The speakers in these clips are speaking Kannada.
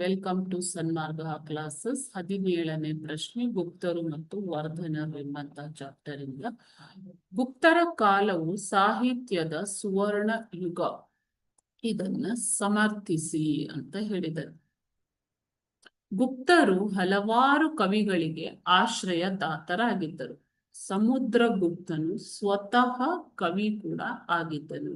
Welcome to Sanmarga classes. 17ನೇ ಪ್ರಶ್ನೆ ಗುಪ್ತರು ಮತ್ತು ವರ್ಧನರು ಎಂಬಂತಹ ಚಾಪ್ಟರ್ ಇಂದ. ಗುಪ್ತರ ಕಾಲವು ಸಾಹಿತ್ಯದ ಸುವರ್ಣ ಯುಗ, ಇದನ್ನ ಸಮರ್ಥಿಸಿ ಅಂತ ಹೇಳಿದರು. ಗುಪ್ತರು ಹಲವಾರು ಕವಿಗಳಿಗೆ ಆಶ್ರಯದಾತರಾಗಿದ್ದರು. ಸಮುದ್ರಗುಪ್ತನು ಸ್ವತಃ ಕವಿ ಕೂಡ ಆಗಿದ್ದನು.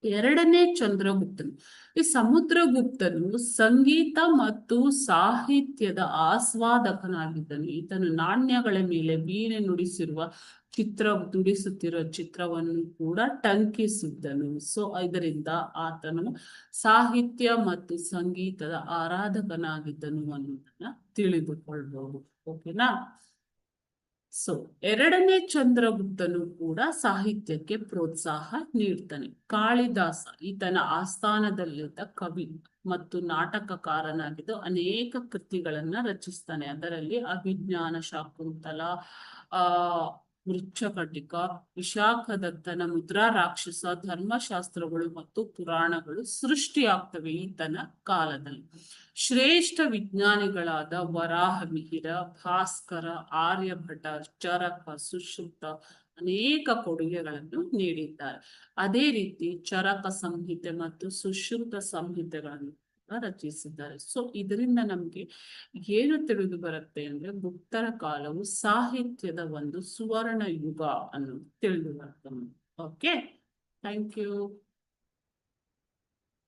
ಎರಡನೇ ಚಂದ್ರಗುಪ್ತನು. ಈ ಸಮುದ್ರಗುಪ್ತನು ಸಂಗೀತ ಮತ್ತು ಸಾಹಿತ್ಯದ ಆಸ್ವಾದಕನಾಗಿದ್ದನು. ಈತನು ನಾಣ್ಯಗಳ ಮೇಲೆ ವೀಣೆ ನುಡಿಸಿರುವ ನುಡಿಸುತ್ತಿರುವ ಚಿತ್ರವನ್ನು ಕೂಡ ಟಂಕಿಸಿದ್ದನು. ಸೊ ಇದರಿಂದ ಆತನು ಸಾಹಿತ್ಯ ಮತ್ತು ಸಂಗೀತದ ಆರಾಧಕನಾಗಿದ್ದನು ಅನ್ನೋದನ್ನ ತಿಳಿದುಕೊಳ್ಬಹುದು. ಓಕೆನಾ? ಸೊ ಎರಡನೇ ಚಂದ್ರಗುಪ್ತನು ಕೂಡ ಸಾಹಿತ್ಯಕ್ಕೆ ಪ್ರೋತ್ಸಾಹ ನೀಡ್ತಾನೆ. ಕಾಳಿದಾಸ ಈತನ ಆಸ್ಥಾನದಲ್ಲಿದ್ದ ಕವಿ ಮತ್ತು ನಾಟಕಕಾರನಾಗಿದ್ದು ಅನೇಕ ಕೃತಿಗಳನ್ನ ರಚಿಸ್ತಾನೆ. ಅದರಲ್ಲಿ ಅಭಿಜ್ಞಾನ ಶಾಕುಂತಲ, ಮೃಚ್ಛಕಟಿಕ, ವಿಶಾಖದತ್ತನ ಮುದ್ರಾ ರಾಕ್ಷಸ, ಧರ್ಮಶಾಸ್ತ್ರಗಳು ಮತ್ತು ಪುರಾಣಗಳು ಸೃಷ್ಟಿಯಾಗ್ತವೆ ಈತನ ಕಾಲದಲ್ಲಿ. ಶ್ರೇಷ್ಠ ವಿಜ್ಞಾನಿಗಳಾದ ವರಾಹ ಮಿಹಿರ, ಭಾಸ್ಕರ, ಆರ್ಯಭಟ, ಚರಕ, ಸುಶ್ರುತ ಅನೇಕ ಕೊಡುಗೆಗಳನ್ನು ನೀಡಿದ್ದಾರೆ. ಅದೇ ರೀತಿ ಚರಕ ಸಂಹಿತೆ ಮತ್ತು ಸುಶ್ರುತ ಸಂಹಿತೆಗಳನ್ನು ರಚಿಸಿದ್ದಾರೆ. ಸೊ ಇದರಿಂದ ನಮ್ಗೆ ಏನು ತಿಳಿದು ಬರುತ್ತೆ ಅಂದ್ರೆ ಗುಪ್ತರ ಕಾಲವು ಸಾಹಿತ್ಯದ ಒಂದು ಸುವರ್ಣ ಯುಗ ಅನ್ನೋದು ತಿಳಿದು ಬರ್ತದೆ. Okay, thank you.